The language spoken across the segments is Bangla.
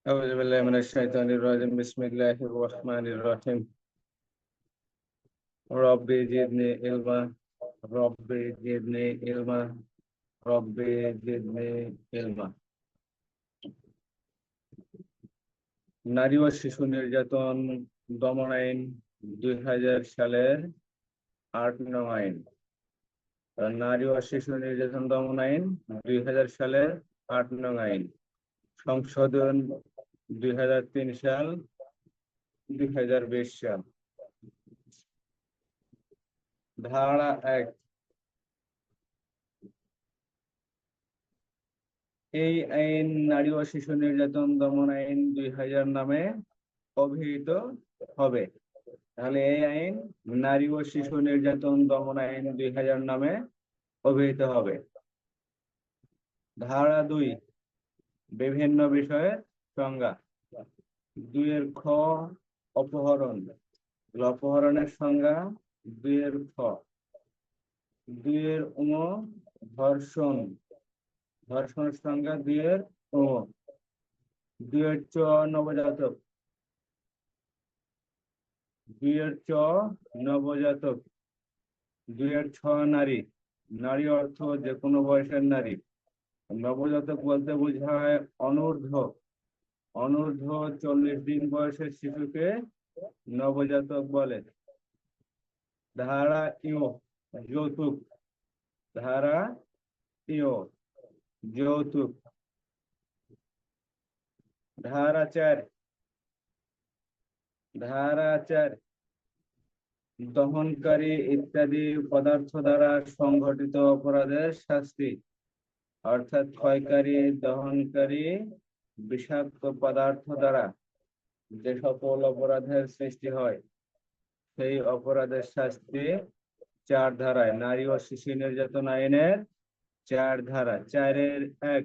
أعوذ بالله من الشيطان الرجيم بسم الله الرحمن الرحيم ربي زدني علما ربي زدني علما ربي زدني علما নারী ও শিশু নির্যাতন দমন আইন 2000 সালের 8 নং আইন। নারী ও শিশু নির্যাতন দমন আইন 2000 সালের 8 নং আইন সংশোধন 2003 সাল 2020 সাল। ধারা 1, এই আইন নারী ও শিশু নির্যাতন দমন আইন 2000 নামে অভিহিত হবে। তাহলে এই আইন নারী ও শিশু নির্যাতন দমন আইন 2000 নামে অভিহিত হবে। ধারা 2, বিভিন্ন বিষয়ের সংজ্ঞা। 2 খ, অপহরণ। অপহরণের সংজ্ঞা 2 খ। 2 ঙ, ধর্ষণ। ধর্ষণের সংজ্ঞা 2 ঙ। 2 চ, নবজাতক। 2 চ, নবজাতক। 2 ছ, নারী। নারী অর্থ যে কোনো বয়সের নারী। নবজাতক বলতে বোঝায় অনূর্ধ্ব 40 দিন বয়সের শিশুকে নবজাতক বলে। ধারা ইউ, যৌতুক। ধারা ইউ, যৌতুক। ধারা 4, দহনকারী ইত্যাদি পদার্থ দ্বারা সংঘটিত অপরাধের শাস্তি। অর্থাৎ ক্ষয়কারী, দহনকারী বিষাক্ত পদার্থ দ্বারা যে সকল অপরাধের সৃষ্টি হয় সেই অপরাধের শাস্তি 4 ধারায়। নারী ও শিশু নির্যাতন আইনের 4 ধারা। 4-এর 1,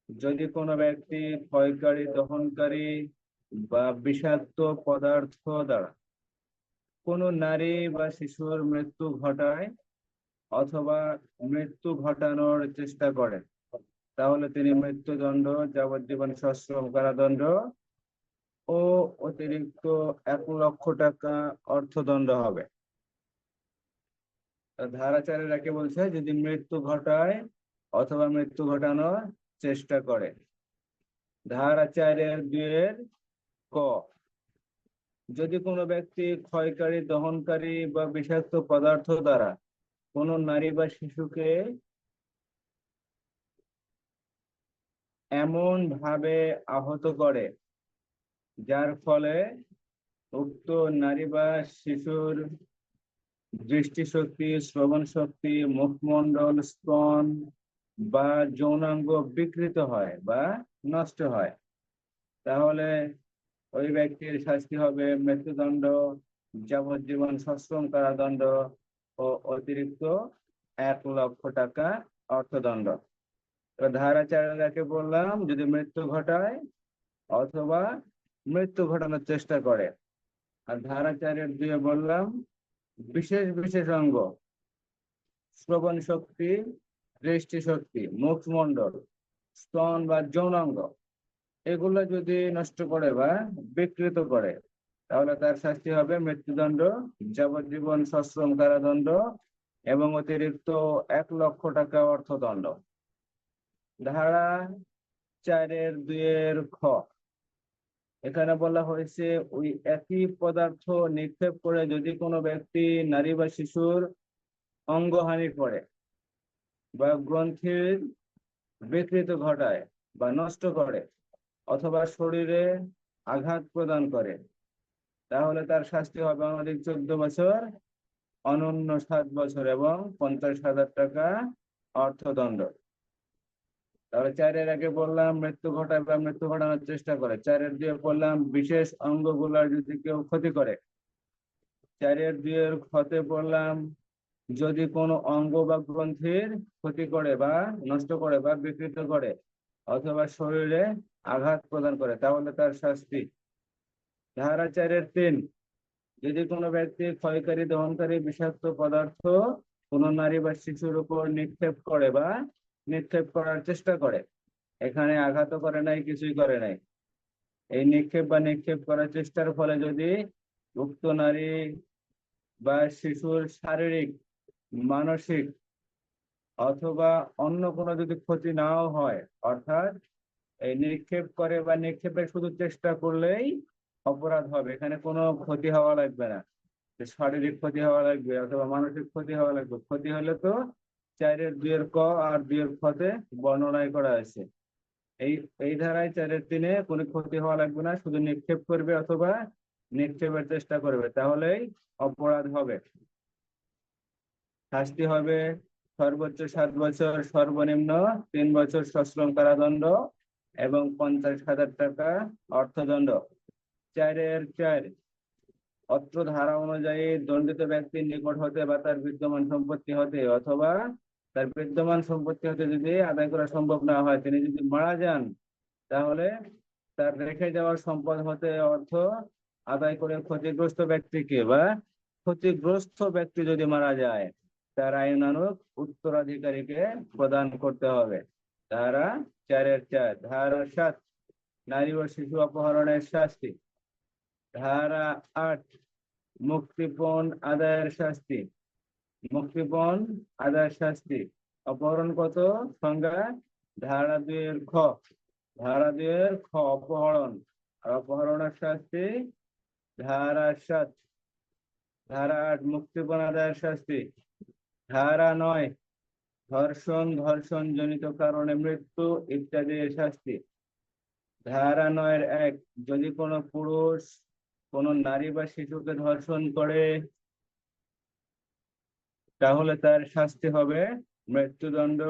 যদি কোনো ব্যক্তি ক্ষয়কারী, দহনকারী বা বিষাক্ত পদার্থ দ্বারা কোনো নারী বা শিশুর মৃত্যু ঘটায় অথবা মৃত্যু ঘটানোর চেষ্টা করে, তাহলে তিনি মৃত্যুদণ্ড, যাবজ্জীবন সশ্রম কারাদণ্ড ও অতিরিক্ত 1 লক্ষ টাকা অর্থদণ্ড হবে। ধারা 4 একে বলছে যদি মৃত্যু ঘটায় অথবা মৃত্যু ঘটানোর চেষ্টা করে। ধারা 4-এর 2-এর ক, যদি কোনো ব্যক্তি ক্ষয়কারী, দহনকারী বা বিষাক্ত পদার্থ দ্বারা কোনো নারী বা শিশুকে এমন ভাবে আহত করে যার ফলে উক্ত নারী বা শিশুর দৃষ্টিশক্তি, শ্রবণ শক্তি, মুখমণ্ডল, স্তন বা যৌনাঙ্গ বিকৃত হয় বা নষ্ট হয়, তাহলে ওই ব্যক্তির শাস্তি হবে মৃত্যুদণ্ড, যাবজ্জীবন সশ্রম কারাদণ্ড ও অতিরিক্ত 1 লক্ষ টাকা অর্থদণ্ড। ধারা 4 বললাম যদি মৃত্যু ঘটায় অথবা মৃত্যু ঘটানোর চেষ্টা করে। আর ধারা 4-এর 2 বললাম বিশেষ বিশেষ অঙ্গ, শ্রবণ শক্তি, দৃষ্টিশক্তি, মুখমণ্ডল, স্তন বা যৌনাঙ্গ, এগুলো যদি নষ্ট করে বা বিকৃত করে তাহলে তার শাস্তি হবে মৃত্যুদণ্ড, যাবজ্জীবন সশ্রম কারাদণ্ড এবং অতিরিক্ত 1 লক্ষ টাকা অর্থদণ্ড। ধারা 4-এর 2-এর খ, এখানে বলা হয়েছে ওই একই পদার্থ নিক্ষেপ করে যদি কোনো ব্যক্তি নারী বা শিশুর অঙ্গহানি করে বা গ্রন্থির বিকৃত ঘটায় বা নষ্ট করে অথবা শরীরে আঘাত প্রদান করে, তাহলে তার শাস্তি হবে অনধিক 14 বছর, অনূন্য 7 বছর এবং 50,000 টাকা অর্থদণ্ড। তাহলে 4-এর আগে বললাম মৃত্যু ঘটায় বা মৃত্যু ঘটানোর চেষ্টা করে। 4-এর 2 বললাম বিশেষ অঙ্গগুলার যদি কেউ ক্ষতি করে। 4-এর 2-এর ক্ষতে বললাম যদি কোনো অঙ্গ বা গ্রন্থির ক্ষতি করে বা নষ্ট করে বা বিকৃত করে অথবা শরীরে আঘাত প্রদান করে তাহলে তার শাস্তি। ধারা 4-এর 3, যদি কোনো ব্যক্তি ক্ষয়কারী, দহনকারী বিষাক্ত পদার্থ কোনো নারী বা শিশুর উপর নিক্ষেপ করে বা নিক্ষেপ করার চেষ্টা করে, এখানে আঘাতও করে নাই, কিছুই করে নাই, এই নিক্ষেপ বা নিক্ষেপ করার চেষ্টার ফলে যদি উক্ত নারী বা শিশুর শারীরিক, মানসিক অথবা অন্য কোনো যদি ক্ষতি নাও হয়, অর্থাৎ এই নিক্ষেপ করে বা নিক্ষেপের শুধু চেষ্টা করলেই অপরাধ হবে, এখানে কোনো ক্ষতি হওয়া লাগবে না, যে শারীরিক ক্ষতি হওয়া লাগবে অথবা মানসিক ক্ষতি হওয়া লাগবে। ক্ষতি হলে তো 4-এর 2-এর ক আর 2-এর খতে বর্ণনায় করা আছে। এই এই ধারায় 4-এর 3-এ কোনো ক্ষতি হওয়া লাগবে না, শুধু নিক্ষেপ করবে অথবা নিক্ষেপের চেষ্টা করবে, তাহলেই অপরাধ হবে। শাস্তি হবে সর্বোচ্চ 7 বছর, সর্বনিম্ন 3 বছর সশ্রম কারাদণ্ড এবং 50,000 টাকা অর্থদণ্ড। 4-এর 4, অত্র ধারা অনুযায়ী দণ্ডিত ব্যক্তির নিকট হতে বা তার বিদ্যমান সম্পত্তি হতে অথবা তার বিদ্যমান সম্পত্তি হতে যদি আদায় করা সম্ভব না হয়, তিনি যদি মারা যান, তাহলে তার রেখে যাওয়ার সম্পদ হতে অর্থ আদায় করে ক্ষতিগ্রস্ত ব্যক্তিকে বা ক্ষতিগ্রস্ত ব্যক্তি যদি মারা যায়, তার আইনানুগ উত্তরাধিকারীকে প্রদান করতে হবে। ধারা 4-এর 4। ধারা 7, নারী ও শিশু অপহরণের শাস্তি। ধারা 8, মুক্তিপণ আদায়ের শাস্তি। মুক্তিপণ আদায়ের শাস্তি। অপহরণ কত? সংজ্ঞা ধারা 2-এর খ। ধারা 2-এর খ অপহরণ। আর অপহরণের শাস্তি ধারা 7। ধারা 8, মুক্তিপণ আদায়ের শাস্তি। ধারা 9, ধর্ষণ, ধর্ষণ জনিত কারণে মৃত্যু ইত্যাদি শাস্তি। ধারা 9-এর 1, যদি কোনো পুরুষ কোনো নারী বা শিশুকে ধর্ষণ করে, তাহলে তার শাস্তি হবে মৃত্যুদণ্ড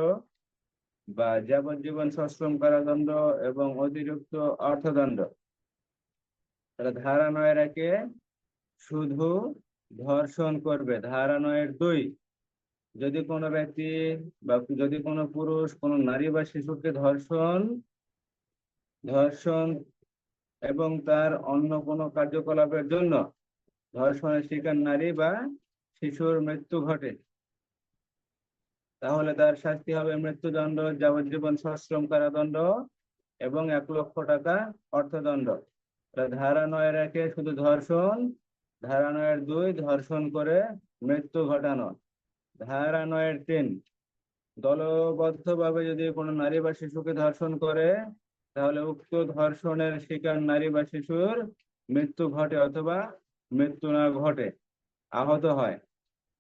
বা যাবজ্জীবন সশ্রম কারাদণ্ড এবং অতিরিক্ত অর্থদণ্ড। তাহলে ধারা 9-এর 1-এ শুধু ধর্ষণ করবে। ধারা 9-এর 2, যদি কোনো ব্যক্তি বা যদি কোনো পুরুষ কোনো নারী বা শিশুকে ধর্ষণ এবং তার অন্য কোনো কার্যকলাপের জন্য ধর্ষণের শিকার নারী বা শিশুর মৃত্যু ঘটে, তাহলে তার শাস্তি হবে মৃত্যুদণ্ড, যাবজ্জীবন সশ্রম কারাদণ্ড এবং 1 লক্ষ টাকা অর্থদণ্ড। ধারা 9-এর 1-এ শুধু ধর্ষণ, ধারা 9-এর 2, ধর্ষণ করে মৃত্যু ঘটানো। ধারা 9-এর 3, দলবদ্ধভাবে যদি কোনো নারী বা শিশুকে ধর্ষণ করে, তাহলে উক্ত ধর্ষণের শিকার নারী বা শিশুর মৃত্যু ঘটে অথবা মৃত্যু না ঘটে, আহত হয়,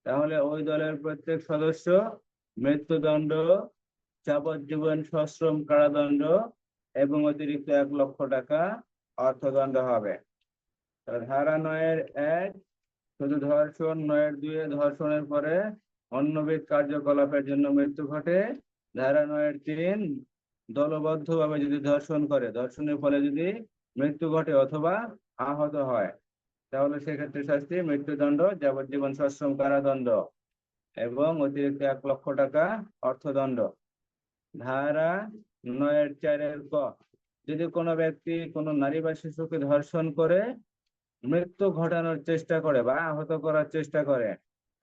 তাহলে ওই দলের প্রত্যেক সদস্য মৃত্যুদণ্ড, যাবজ্জীবন সশ্রম কারাদণ্ড এবং অতিরিক্ত 1 লক্ষ টাকা অর্থদণ্ড হবে। ধারা 9-এর 1, শুধু ধর্ষণ। 9-এর 2-এ ধর্ষণের পরে অন্যবিধ কার্যকলাপের জন্য মৃত্যু ঘটে। ধারা 9-এর 3, দলবদ্ধভাবে যদি ধর্ষণ করে, ধর্ষণের ফলে যদি মৃত্যু ঘটে অথবা আহত হয়, তাহলে সেক্ষেত্রে শাস্তি মৃত্যুদণ্ড, যাবজ্জীবন সশ্রম কারাদণ্ড এবং অতিরিক্ত 1 লক্ষ টাকা অর্থদণ্ড। ধারা 9-এর 4-এর ক, যদি কোনো ব্যক্তি কোনো নারী বা শিশুকে ধর্ষণ করে মৃত্যু ঘটানোর চেষ্টা করে বা আহত করার চেষ্টা করে,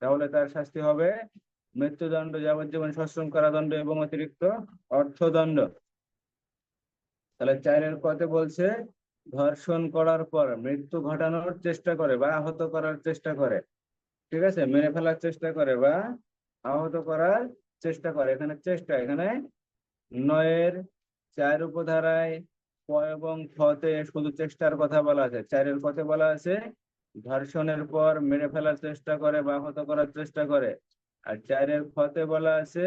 তাহলে তার শাস্তি হবে মৃত্যুদণ্ড, যাবজ্জীবন সশ্রম কারাদণ্ড এবং অতিরিক্ত অর্থদণ্ড। তাহলে 4-এর কতে বলছে ধর্ষণ করার পর মৃত্যু ঘটানোর চেষ্টা করে বা আহত করার চেষ্টা করে, ঠিক আছে, মেরে ফেলার চেষ্টা করে বা আহত করার চেষ্টা করে। এখানে চেষ্টা, এখানে 9-এর 4 উপধারায় ক এবং খতে শুধু চেষ্টার কথা বলা আছে। 4-এর কতে বলা আছে ধর্ষণের পর মেরে ফেলার চেষ্টা করে বা আহত করার চেষ্টা করে, আর 4-এর খতে বলা আছে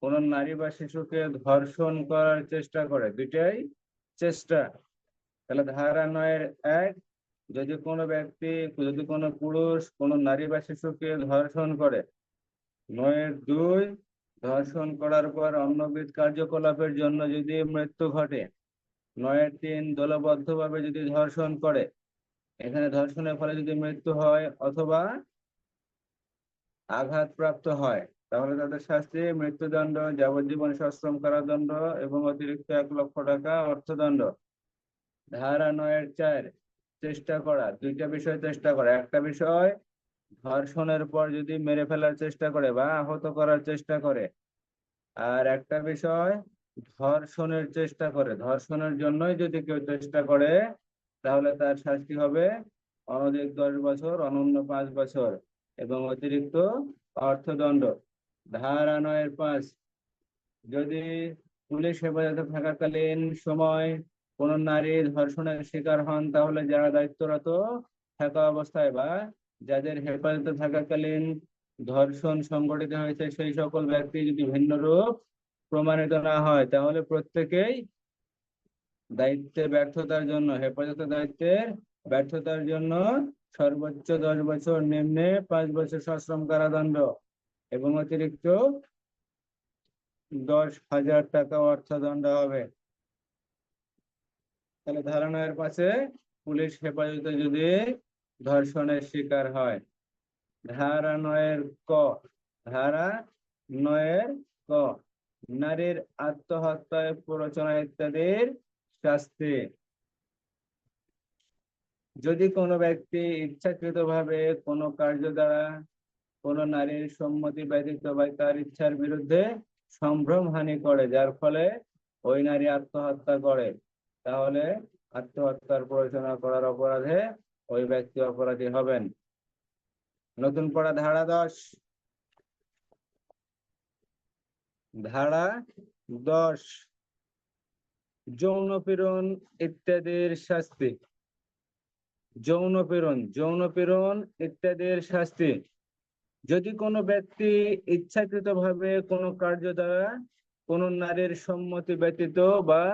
কোন নারী বা শিশুকে ধর্ষণ করার চেষ্টা করে, দুইটাই চেষ্টা। তাহলে ধারা 9-এর 1, যদি কোনো ব্যক্তি, যদি কোনো পুরুষ কোনো নারী বা শিশুকে ধর্ষণ করে। 9-এর 2, ধর্ষণ করার পর অন্যবিধ কার্যকলাপের জন্য যদি মৃত্যু ঘটে। 9-এর 3, দলবদ্ধভাবে যদি ধর্ষণ করে, এখানে ধর্ষণের ফলে যদি মৃত্যু হয় অথবা আঘাতপ্রাপ্ত হয়, তাহলে তাদের শাস্তি মৃত্যুদণ্ড, যাবজ্জীবন সশ্রম কারাদণ্ড এবং অতিরিক্ত 1 লক্ষ টাকা অর্থদণ্ড। ধারা 9-এর 4, চেষ্টা করা। দুইটা বিষয় চেষ্টা করা, একটা বিষয় ধর্ষণের পর যদি মেরে ফেলার চেষ্টা করে বা আহত করার চেষ্টা করে, আর একটা বিষয় ধর্ষণের চেষ্টা করে, ধর্ষণের জন্যই যদি কেউ চেষ্টা করে তাহলে তার শাস্তি হবে অনধিক 10 বছর, অনন্য 5 বছর এবং অতিরিক্ত অর্থদণ্ড। ধারা 9-5, যদি পুলিশ হেফাজতে থাকাকালীন সময় কোন নারী ধর্ষণের শিকার হন তাহলে যারা দায়িত্বরত থাকা অবস্থায় বা যাদের হেফাজতে থাকাকালীন ধর্ষণ সংঘটিত হয়েছে সেই সকল ব্যক্তি যদি ভিন্ন রূপ প্রমাণিত না হয় তাহলে প্রত্যেকেই দায়িত্বে ব্যর্থতার জন্য, হেফাজতের দায়িত্বের ব্যর্থতার জন্য সর্বোচ্চ 10 বছর, নিম্নে 5 বছর সশ্রম কারাদণ্ড এবং অতিরিক্ত 10,000 টাকা অর্থদণ্ড হবে। তাহলে ধারা 9-5 পুলিশ হেফাজতে যদি ধর্ষণের শিকার হয়। ধারা 9-ক, ধারা 9-ক, নারীর আত্মহত্যায় প্ররোচনা ইত্যাদির শাস্তি। যদি কোনো ব্যক্তি ইচ্ছাকৃতভাবে কোনো কার্য দ্বারা কোনো নারীর সম্মতি ব্যতীত বা তার ইচ্ছার বিরুদ্ধে সম্ভ্রমহানি করে যার ফলে ওই নারী আত্মহত্যা করে তাহলে আত্মহত্যার প্ররোচনা করার অপরাধে ওই ব্যক্তি অপরাধী হবেন। নতুন পড়া ধারা 10। ধারা 10, যৌন পীড়ন ইত্যাদির শাস্তি। যৌন পীড়ন ইত্যাদির শাস্তি। যদি কোনো ব্যক্তি ইচ্ছাকৃতভাবে কোনো কার্য দ্বারা কোনো নারীর সম্মতি ব্যতীত বা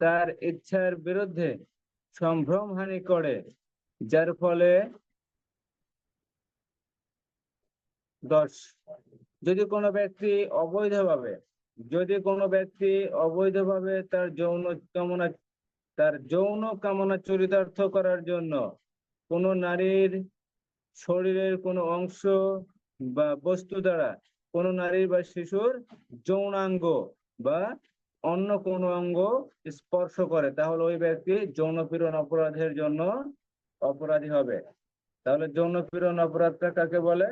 তার ইচ্ছার বিরুদ্ধে সম্ভ্রমহানি করে যার ফলে 10, যদি কোনো ব্যক্তি অবৈধভাবে তার যৌন কামনা চরিতার্থ করার জন্য কোনো নারীর শরীরের কোনো অংশ বা বস্তু দ্বারা কোনো নারীর বা শিশুর যৌনাঙ্গ বা অন্য কোনো অঙ্গ স্পর্শ করে তাহলে ওই ব্যক্তি যৌন পীড়ন অপরাধের জন্য অপরাধী হবে। তাহলে যৌন পীড়ন অপরাধটা কাকে বলে?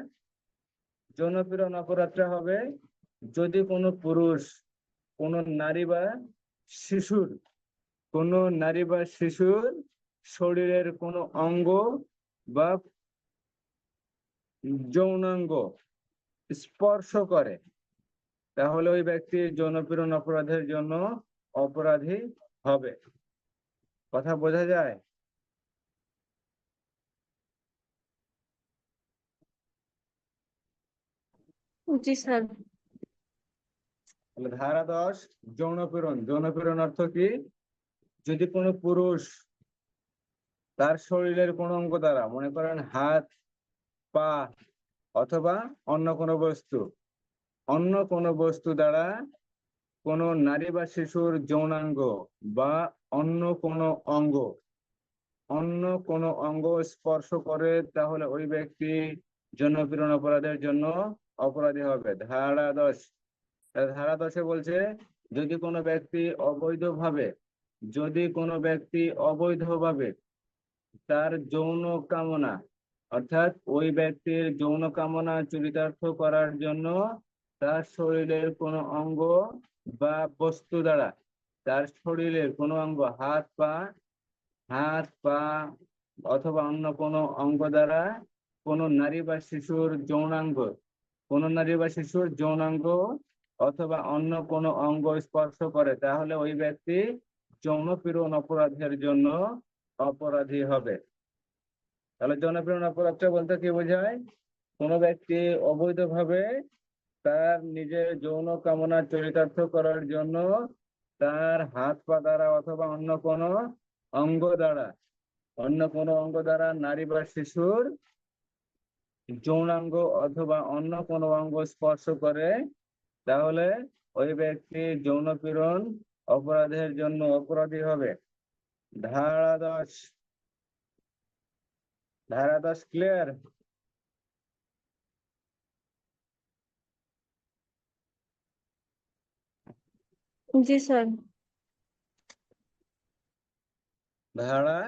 যৌন পীড়ন অপরাধটা হবে যদি কোনো পুরুষ কোনো নারী বা শিশুর শরীরের কোনো অঙ্গ বা যৌনাঙ্গ স্পর্শ করে তাহলে ওই ব্যক্তি যৌন পীড়ন অপরাধের জন্য অপরাধী হবে। কথা বোঝা যায়? জি স্যার। ধারা 10, যৌন পীড়ন অর্থ কি? যদি কোনো পুরুষ তার শরীরের কোনো অঙ্গ দ্বারা, মনে করেন হাত, পা অথবা অন্য কোনো বস্তু দ্বারা কোনো নারী বা শিশুর যৌনাঙ্গ বা অন্য কোনো অঙ্গ স্পর্শ করে তাহলে ওই ব্যক্তি যৌন পীড়ন অপরাধের জন্য অপরাধী হবে। ধারা 10 বলছে যদি কোনো ব্যক্তি অবৈধভাবে তার যৌন কামনা অর্থাৎ ওই ব্যক্তির যৌন কামনা চরিতার্থ করার জন্য তার শরীরের কোনো অঙ্গ বা বস্তু দ্বারা, তার শরীরের কোনো অঙ্গ, হাত পা অথবা অন্য কোনো অঙ্গ দ্বারা কোনো নারী বা শিশুর যৌনাঙ্গ অথবা অন্য কোনো অঙ্গ স্পর্শ করে তাহলে ওই ব্যক্তি যৌন পীড়ন অপরাধের জন্য অপরাধী হবে। তাহলে যৌন পীড়ন অপরাধটা বলতে কি বোঝায়? কোনো ব্যক্তি অবৈধভাবে তার নিজের যৌন কামনা চরিতার্থ করার জন্য তার হাত পা দ্বারা অথবা অন্য কোনো অঙ্গ দ্বারা নারী বা শিশুর যৌনাঙ্গ অথবা অন্য কোনো অঙ্গ স্পর্শ করে তাহলে ওই ব্যক্তি যৌন পীড়ন অপরাধের জন্য অপরাধী হবে। ধারা 10 ক্লিয়ার? জি স্যার। ধারা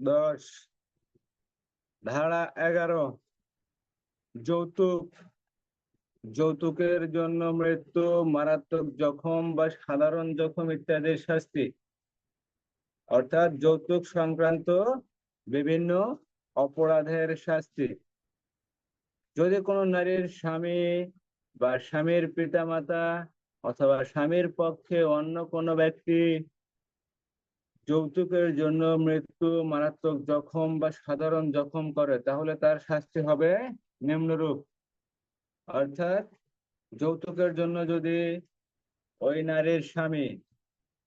10, ধারা 11, যৌতুকের জন্য মৃত্যু, মারাত্মক জখম বা সাধারণ জখম ইত্যাদির শাস্তি। অর্থাৎ যৌতুক সংক্রান্ত বিভিন্ন অপরাধের শাস্তি। যদি কোনো নারীর স্বামী বা স্বামীর পিতামাতা অথবা স্বামীর পক্ষে অন্য কোনো ব্যক্তি যৌতুকের জন্য মৃত্যু, মারাত্মক জখম বা সাধারণ জখম করে, তাহলে তার শাস্তি হবে নিম্নরূপ। অর্থাৎ যৌতুকের জন্য যদি ওই নারীর স্বামী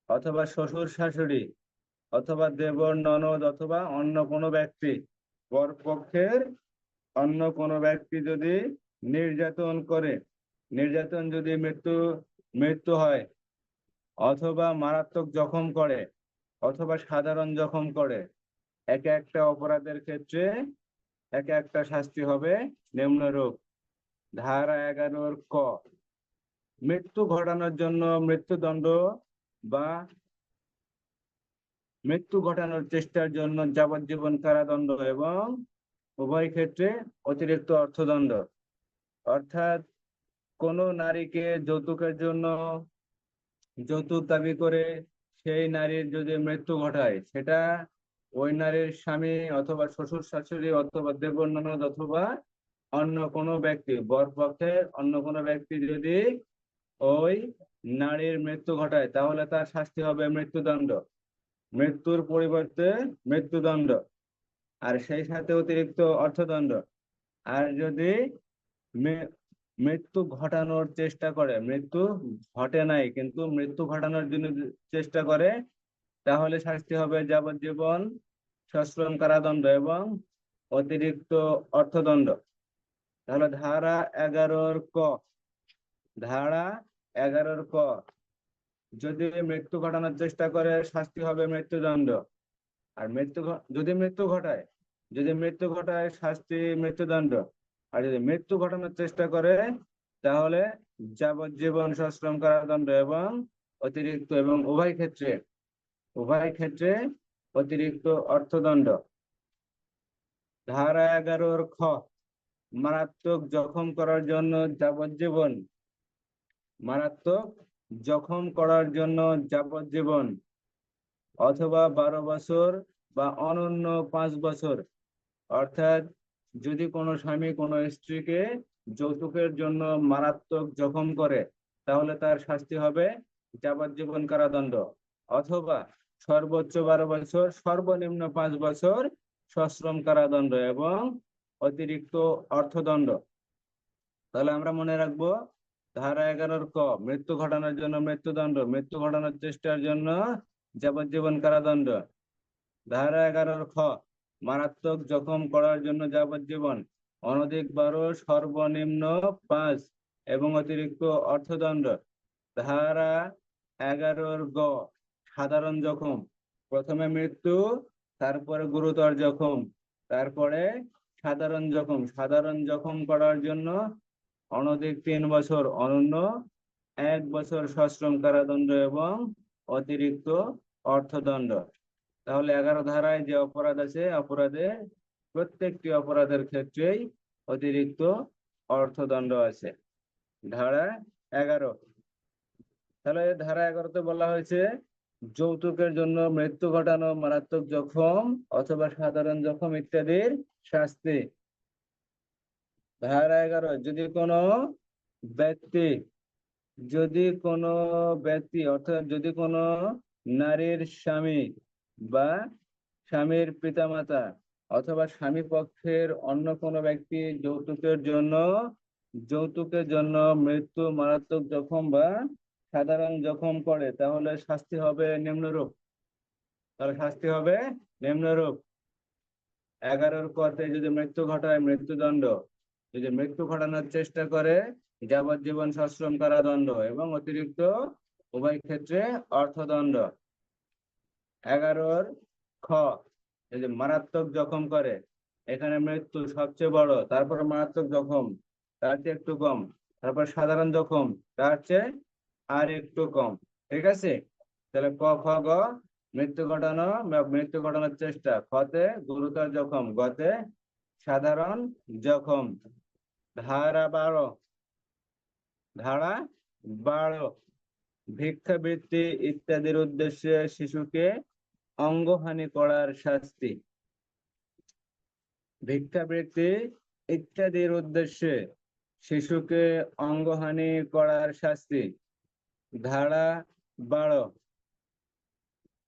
অথবা শ্বশুর শাশুড়ি অথবা দেবর ননদ অথবা অন্য কোনো ব্যক্তি, বরপক্ষের অন্য কোনো ব্যক্তি যদি নির্যাতন করে, নির্যাতন যদি মৃত্যু হয় অথবা মারাত্মক জখম করে অথবা সাধারণ জখম করে, এক একটা অপরাধের ক্ষেত্রে এক একটা শাস্তি হবে নিম্নরূপ। ধারা 11 ক, মৃত্যু ঘটানোর জন্য মৃত্যুদণ্ড বা মৃত্যু ঘটানোর চেষ্টার জন্য যাবজ্জীবন কারাদণ্ড এবং উভয় ক্ষেত্রে অতিরিক্ত অর্থদণ্ড। অর্থাৎ কোন নারীকে যৌতুকের জন্য যৌতুক দাবি করে সেই নারীর যদি মৃত্যু ঘটায়, সেটা ওই নারীর স্বামী অথবা শ্বশুর শাশুড়ি অথবা দেবর ননদ অথবা অন্য কোনো ব্যক্তি, বরপক্ষের অন্য কোনো ব্যক্তি যদি ওই নারীর মৃত্যু ঘটায়, তাহলে তার শাস্তি হবে মৃত্যুদণ্ড, মৃত্যুর পরিবর্তে মৃত্যুদণ্ড, আর সেই সাথে অতিরিক্ত অর্থদণ্ড। আর যদি মৃত্যু ঘটানোর চেষ্টা করে, মৃত্যু ঘটে নাই কিন্তু মৃত্যু ঘটানোর জন্য চেষ্টা করে, তাহলে শাস্তি হবে যাবজ্জীবন সশ্রম কারাদণ্ড এবং অতিরিক্ত অর্থদণ্ড। তাহলে ধারা 11 ক, ধারা 11 ক, যদি মৃত্যু ঘটানোর চেষ্টা করে শাস্তি হবে মৃত্যুদণ্ড। আর যদি মৃত্যু ঘটায় শাস্তি মৃত্যুদণ্ড। আর যদি মৃত্যু ঘটানোর চেষ্টা করে তাহলে যাবজ্জীবন সশ্রম কারাদণ্ড এবং অতিরিক্ত, এবং উভয় ক্ষেত্রে অতিরিক্ত অর্থদণ্ড। ধারা 11 খ, মারাত্মক জখম করার জন্য যাবজ্জীবন, মারাত্মক জখম করার জন্য যাবজ্জীবন অথবা 12 বছর বা অনন্য 5 বছর। অর্থাৎ যদি কোনো স্বামী কোনো স্ত্রীকে যৌতুকের জন্য মারাত্মক জখম করে, তাহলে তার শাস্তি হবে যাবজ্জীবন কারাদণ্ড অথবা সর্বোচ্চ 12 বছর, সর্বনিম্ন 5 বছর সশ্রম কারাদণ্ড এবং অতিরিক্ত অর্থদণ্ড। তাহলে আমরা মনে রাখবো ধারা 11 ক, মৃত্যু ঘটানোর জন্য মৃত্যুদণ্ড, মৃত্যু ঘটানোর চেষ্টার জন্য যাবজ্জীবন কারাদণ্ড। ধারা 11 খ, মারাত্মক জখম করার জন্য যাবজ্জীবন, অনধিক 12, সর্বনিম্ন 5 এবং অতিরিক্ত অর্থদণ্ড। ধারা 11 গ, সাধারণ জখম, প্রথমে মৃত্যু, তারপরে গুরুতর জখম, তারপরে সাধারণ জখম। সাধারণ জখম করার জন্য অনধিক 3 বছর, অনন্য 1 বছর সশ্রম কারাদণ্ড এবং অতিরিক্ত অর্থদণ্ড। তাহলে 11 ধারায় যে অপরাধ আছে, প্রত্যেকটি অপরাধের ক্ষেত্রেই অতিরিক্ত অর্থদণ্ড আছে। ধারা 11, তাহলে ধারা 11তে বলা হয়েছে যৌতুকের জন্য মৃত্যু ঘটানো, মারাত্মক জখম অথবা সাধারণ জখম ইত্যাদির শাস্তি। ধারা 11, যদি কোনো ব্যক্তি অর্থাৎ যদি কোনো নারীর স্বামী বা স্বামীর পিতামাতা অথবা স্বামী পক্ষের অন্য কোনো ব্যক্তি যৌতুকের জন্য মৃত্যু, মারাত্মক জখম বা সাধারণ জখম করে, তাহলে শাস্তি হবে নিম্নরূপ। 11 কতে যদি মৃত্যু ঘটায় মৃত্যুদণ্ড, যদি মৃত্যু ঘটানোর চেষ্টা করে যাবজ্জীবন সশ্রম কারাদণ্ড এবং অতিরিক্ত উভয় ক্ষেত্রে অর্থদণ্ড। 11 খ, যদি মারাত্মক জখম করে, এখানে মৃত্যু সবচেয়ে বড়, তারপর মারাত্মক জখম তার চেয়ে একটু কম, তারপর সাধারণ জখম তার চেয়ে আর একটু কম। ঠিক আছে, তাহলে ক, খ, গ মৃত্যু ঘটানোর চেষ্টা, খতে গুরুতর জখম, গতে সাধারণ জখম। ধারা 12, ধারা 12, ভিক্ষাবৃত্তি ইত্যাদির উদ্দেশ্যে শিশুকে অঙ্গহানি করার শাস্তি। ভিক্ষাবৃত্তি ইত্যাদির উদ্দেশ্যে শিশুকে অঙ্গহানি করার শাস্তি। ধারা 12,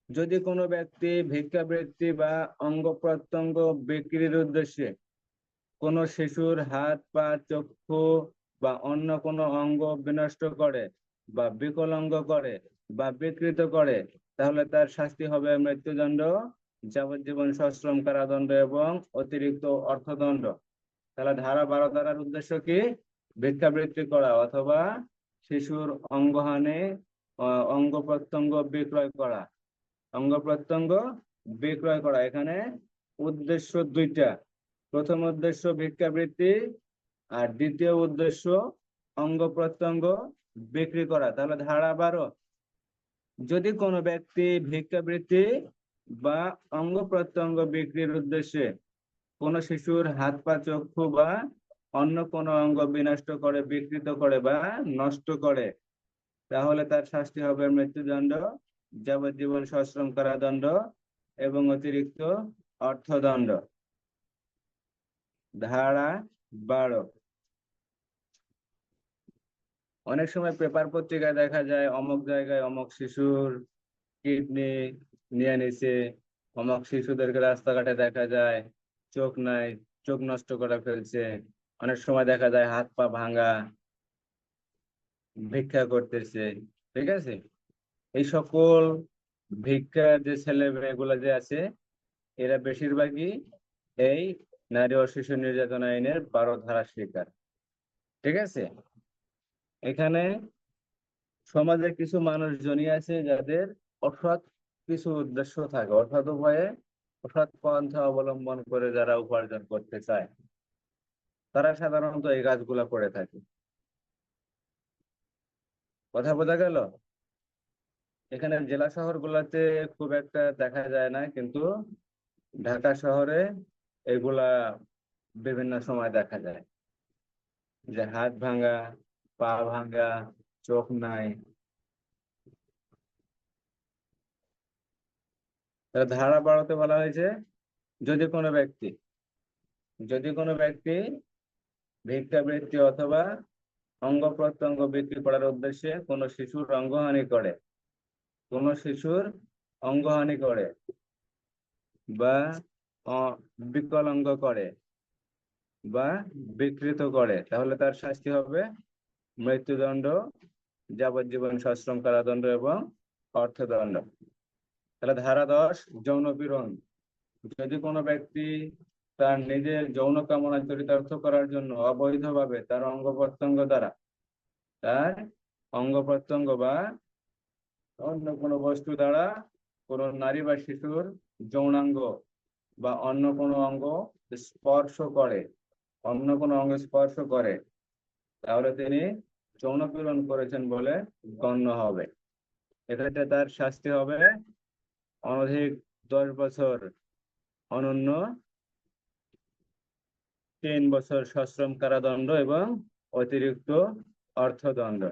যদি কোনো ব্যক্তি ভিক্ষাবৃত্তি বা অঙ্গ প্রত্যঙ্গ বিক্রির উদ্দেশ্যে কোনো শিশুর হাত, পা, চক্ষু বা অন্য কোনো অঙ্গ বিনষ্ট করে বা বিকলাঙ্গ করে বা বিকৃত করে, তাহলে তার শাস্তি হবে মৃত্যুদণ্ড, যাবজ্জীবন সশ্রম কারাদণ্ড এবং অতিরিক্ত অর্থদণ্ড। তাহলে ধারা 12 ধারার উদ্দেশ্য কি? ভিক্ষাবৃত্তি করা অথবা শিশুর অঙ্গহানি, অঙ্গ প্রত্যঙ্গ বিক্রয় করা। অঙ্গ প্রত্যঙ্গ বিক্রয় করা, এখানে উদ্দেশ্য দুইটা। প্রথম উদ্দেশ্য ভিক্ষাবৃত্তি, আর দ্বিতীয় উদ্দেশ্য অঙ্গ প্রত্যঙ্গ বিক্রি করা। তাহলে ধারা 12, যদি কোনো ব্যক্তি ভিক্ষাবৃত্তি বা অঙ্গ প্রত্যঙ্গ বিক্রির উদ্দেশ্যে কোনো শিশুর হাত, পা, চক্ষু বা অন্য কোনো অঙ্গ বিনষ্ট করে, বিকৃত করে বা নষ্ট করে, তাহলে তার শাস্তি হবে মৃত্যুদণ্ড, যাবজ্জীবন সশ্রম কারাদণ্ড এবং অতিরিক্ত অর্থদণ্ড। ধারা 12, অনেক সময় পেপার পত্রিকায় দেখা যায় অমুক জায়গায় অমুক শিশুর কিডনি নিয়ে নিছে, অমুক শিশুদেরকে রাস্তাঘাটে দেখা যায় চোখ নাই, চোখ নষ্ট করে ফেলছে। অনেক সময় দেখা যায় হাত পা ভাঙা, ভিক্ষা করতেছে। ঠিক আছে, এই সকল ভিক্ষার যে ছেলে মেয়েগুলো যে আছে, এরা বেশিরভাগই এই নারী ও শিশু নির্যাতন আইনের 12 ধারা শিকার। ঠিক আছে, এখানে সমাজে কিছু মানুষজনই আছে যাদের অসৎ কিছু উদ্দেশ্য থাকে, অসৎ উপায়ে, অসৎ পন্থা অবলম্বন করে যারা উপার্জন করতে চায়, তারা সাধারণত এই কাজগুলা করে থাকে। কথা বোঝা গেল? এখানে জেলা শহর গুলাতে খুব একটা দেখা যায় না, কিন্তু ঢাকা শহরে এগুলা বিভিন্ন সময় দেখা যায়, যে হাত ভাঙা, পা ভাঙা, চোখ নাই। ধারা 12-তে বলা হয়েছে, যদি কোনো ব্যক্তি ভিক্ষাবৃত্তি অথবা অঙ্গ প্রত্যঙ্গ বিক্রি করার উদ্দেশ্যে কোনো শিশুর অঙ্গহানি করে বা বিকলাঙ্গ করে বা বিকৃত করে, তাহলে তার শাস্তি হবে মৃত্যুদণ্ড, যাবজ্জীবন সশ্রম কারাদণ্ড এবং অর্থদণ্ড। তাহলে ধারা 10, যৌন পীড়ন। যদি কোনো ব্যক্তি তার নিজের যৌন কামনা চরিতার্থ করার জন্য অবৈধভাবে তার অঙ্গ প্রত্যঙ্গ বা অন্য কোনো বস্তু দ্বারা কোনো নারী বা শিশুর যৌনাঙ্গ বা অন্য কোনো অঙ্গ স্পর্শ করে, তাহলে তিনি যৌন পীড়ন করেছেন বলে গণ্য হবে। এক্ষেত্রে তার শাস্তি হবে অনধিক 10 বছর, অনন্য 3 বছর সশ্রম কারাদণ্ড এবং অতিরিক্ত অর্থদণ্ড।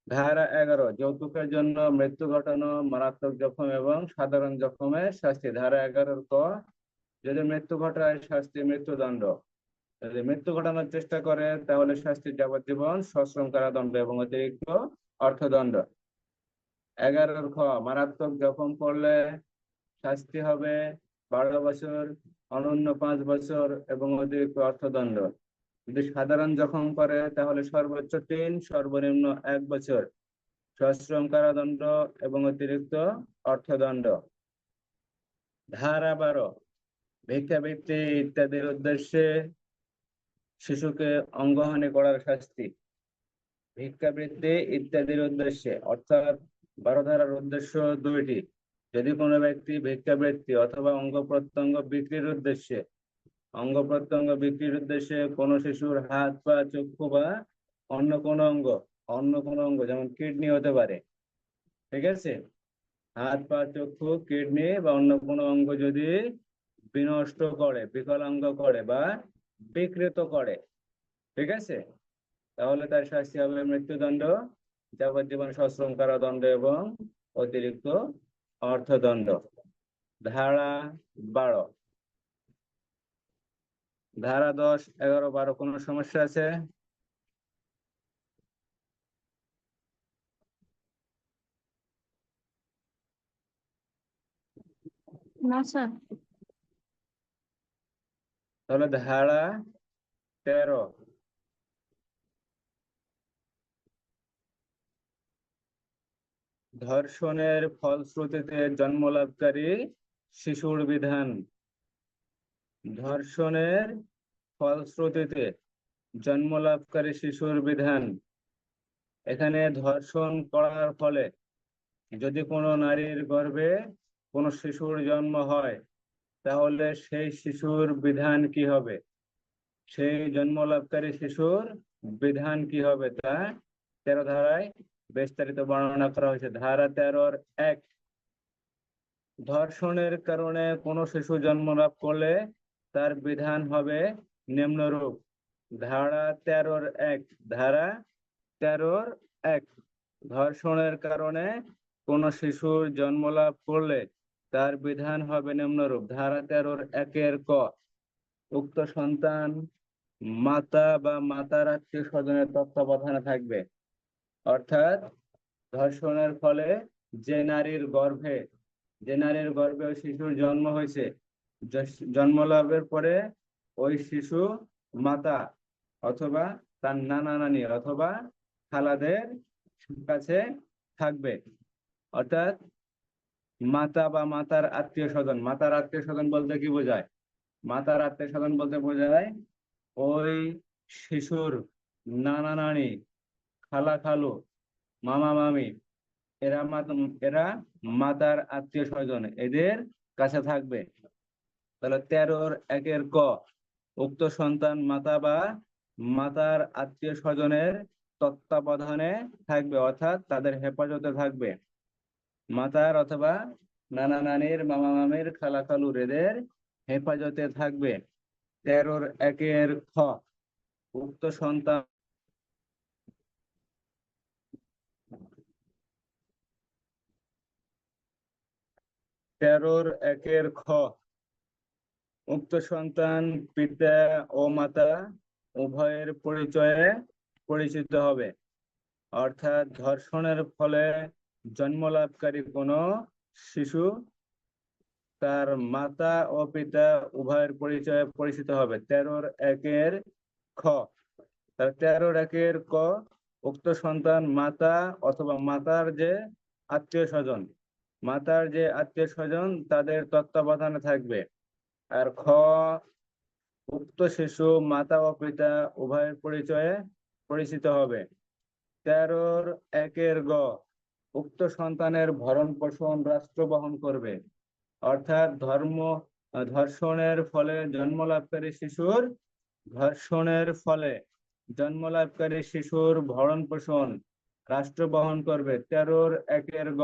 ধারা 11, যৌতুকের জন্য মৃত্যু ঘটানো, মারাত্মক জখম এবং সাধারণ জখমের শাস্তি। ধারা 11 ক, যদি মৃত্যু ঘটায় শাস্তি মৃত্যুদণ্ড, যদি মৃত্যু ঘটানোর চেষ্টা করে তাহলে শাস্তি যাবজ্জীবন সশ্রম কারাদণ্ড এবং অতিরিক্ত অর্থদণ্ড। 11 খ, মারাত্মক জখম পড়লে শাস্তি হবে 12 বছর, অনন্য 5 বছর এবং অতিরিক্ত অর্থদণ্ড। যদি সাধারণ জখম করে তাহলে সর্বোচ্চ 3, সর্বনিম্ন 1 বছর সশ্রম কারাদণ্ড এবং অতিরিক্ত অর্থদণ্ড। ধারা 12, ভিক্ষাবৃত্তি ইত্যাদির উদ্দেশ্যে শিশুকে অঙ্গহানি করার শাস্তি। ভিক্ষাবৃত্তি ইত্যাদির উদ্দেশ্যে, অর্থাৎ 12 ধারার উদ্দেশ্য দুইটি। যদি কোনো ব্যক্তি ভিক্ষাবৃত্তি অথবা অঙ্গ প্রত্যঙ্গ বিক্রির উদ্দেশ্যে কোনো শিশুর হাত, পা, চক্ষু বা অন্য কোনো অঙ্গ যেমন কিডনি হতে পারে। ঠিক আছে, হাত, পা, চক্ষু, কিডনি বা অন্য কোনো অঙ্গ যদি বিনষ্ট করে, বিকলাঙ্গ করে বা বিকৃত করে, ঠিক আছে, তাহলে তার শাস্তি হবে মৃত্যুদণ্ড, যাবজ্জীবন সশ্রম কারাদণ্ড এবং অতিরিক্ত অর্থদণ্ড। ধারা 12, ধারা 10, 11, 12 কোনো সমস্যা আছে? না স্যার। তাহলে ধারা 13, ধর্ষণের ফলশ্রুতিতে জন্মলাভকারী শিশুর বিধান। ধর্ষণের ফলশ্রুতিতে জন্মলাভকারী শিশুর বিধান। এখানে ধর্ষণ করার ফলে যদি কোনো নারীর গর্ভে কোনো শিশুর জন্ম হয়, তাহলে সেই শিশুর বিধান কি হবে? সেই জন্মলাভকারী শিশুর বিধান কি হবে তা 13 ধারায় বিস্তারিত বর্ণনা করা হয়েছে। ধারা 13-1, ধর্ষণের কারণে কোনো শিশু জন্মলাভ করলে তার বিধান হবে নিম্নরূপ। ধারা 13-1, ধারা 13-1, ধর্ষণের কারণে কোনো শিশুর জন্মলাভ করলে তার বিধান হবে নিম্নরূপ। ধারা 13-1 ক, উক্ত সন্তান মাতা বা মাতার আত্মীয় স্বজনের তত্ত্বাবধানে থাকবে। অর্থাৎ ধর্ষণের ফলে যে নারীর গর্ভে ওই শিশুর জন্ম হয়েছে, জন্ম লাভের পরে ওই শিশু মাতা অথবা তার নানা নানি অথবা খালাদের কাছে থাকবে। অর্থাৎ মাতা বা মাতার আত্মীয় স্বজন। মাতার আত্মীয় স্বজন বলতে কি বোঝায়? মাতার আত্মীয় স্বজন বলতে বোঝায় ওই শিশুর নানা নানি, খালা খালু, মামা মামি, এরা মাতার আত্মীয় স্বজন, এদের কাছে থাকবে। তাহলে 13-1 ক, উক্ত সন্তান মাতা বা মাতার আত্মীয় স্বজনের তত্ত্বাবধানে থাকবে, অর্থাৎ তাদের হেফাজতে থাকবে। মাতার অথবা নানা নানির, মামা মামির, খালা খালুর এদের হেফাজতে থাকবে। 13-1 খ, উক্ত সন্তান 13-1 খ, উক্ত সন্তান পিতা ও মাতা উভয়ের পরিচয়ে পরিচিত হবে। অর্থাৎ ধর্ষণের ফলে জন্মলাভকারী কোনো শিশু তার মাতা ও পিতা উভয়ের পরিচয়ে পরিচিত হবে। 13-1 খ, 13-1 ক, উক্ত সন্তান মাতা অথবা মাতার যে আত্মীয় স্বজন তাদের তত্ত্বাবধানে থাকবে। আর খ, উক্ত শিশু মাতা ও পিতা উভয়ের পরিচয়ে পরিচিত হবে। 13-1 গ, উক্ত সন্তানের ভরণ পোষণ রাষ্ট্র বহন করবে। অর্থাৎ ধর্ষণের ফলে জন্মলাভকারী শিশুর ভরণ পোষণ রাষ্ট্র বহন করবে। 13-1 গ,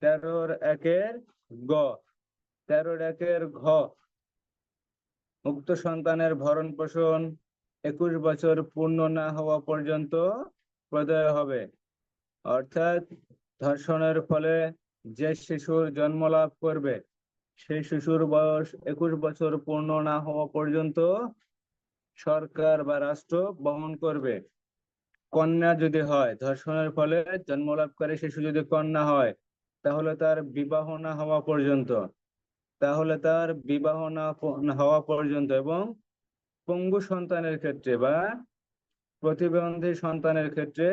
13-1 গ, 13-1 ঘ, উক্ত সন্তানের ভরণ পোষণ 21 বছর পূর্ণ না হওয়া পর্যন্ত প্রদেয় হবে। অর্থাৎ ধর্ষণের ফলে যে শিশুর জন্ম লাভ করবে সেই শিশুর বয়স 21 বছর পূর্ণ না হওয়া পর্যন্ত সরকার বা রাষ্ট্র বহন করবে। কন্যা যদি হয়, ধর্ষণের ফলে জন্মলাভকারী শিশু যদি কন্যা হয়, তাহলে তার বিবাহ না হওয়া পর্যন্ত এবং পঙ্গু সন্তানের ক্ষেত্রে বা প্রতিবন্ধী সন্তানের ক্ষেত্রে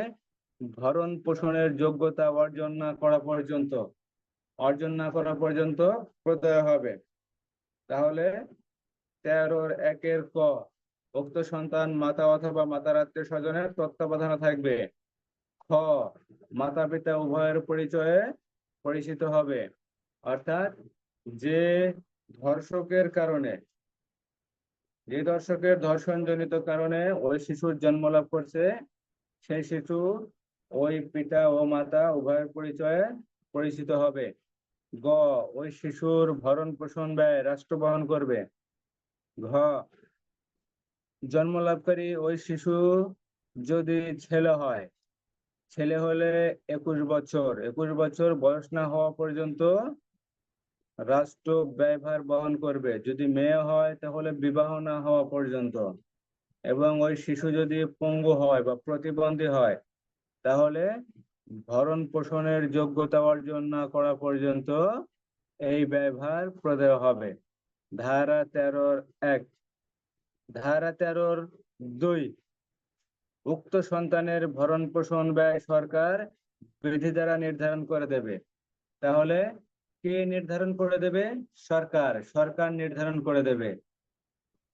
ভরণ পোষণের যোগ্যতা অর্জন না করা পর্যন্ত প্রদেয় হবে। তাহলে 13-1 ক, উক্ত সন্তান মাতা অথবা মাতার আত্মীয় স্বজনের তত্ত্বাবধানে থাকবে। খ, মাতা পিতা উভয়ের পরিচয়ে পরিচিত হবে। অর্থাৎ যে ধর্ষকের ধর্ষণজনিত কারণে ওই শিশুর জন্ম লাভ করছে, সেই শিশু ওই পিতা ও মাতা উভয়ের পরিচয়ে পরিচিত হবে। গ, ওই শিশুর ভরণ পোষণ ব্যয় রাষ্ট্র বহন করবে। ঘ, জন্মলাভকারী ওই শিশু যদি ছেলে হয়, ছেলে হলে 21 বছর বয়স না হওয়া পর্যন্ত রাষ্ট্র ব্যয়ভার বহন করবে। যদি মেয়ে হয় তাহলে বিবাহ না হওয়া পর্যন্ত, এবং ওই শিশু যদি পঙ্গু হয় বা প্রতিবন্ধী হয় তাহলে ভরণ পোষণের যোগ্যতা অর্জন না করা পর্যন্ত এই ব্যয়ভার প্রদেয় হবে। ধারা 13-1। ধারা 13-2, উক্ত সন্তানের ভরণ পোষণ ব্যয় সরকার বিধি দ্বারা নির্ধারণ করে দেবে। তাহলে কে নির্ধারণ করে দেবে? সরকার। সরকার নির্ধারণ করে দেবে।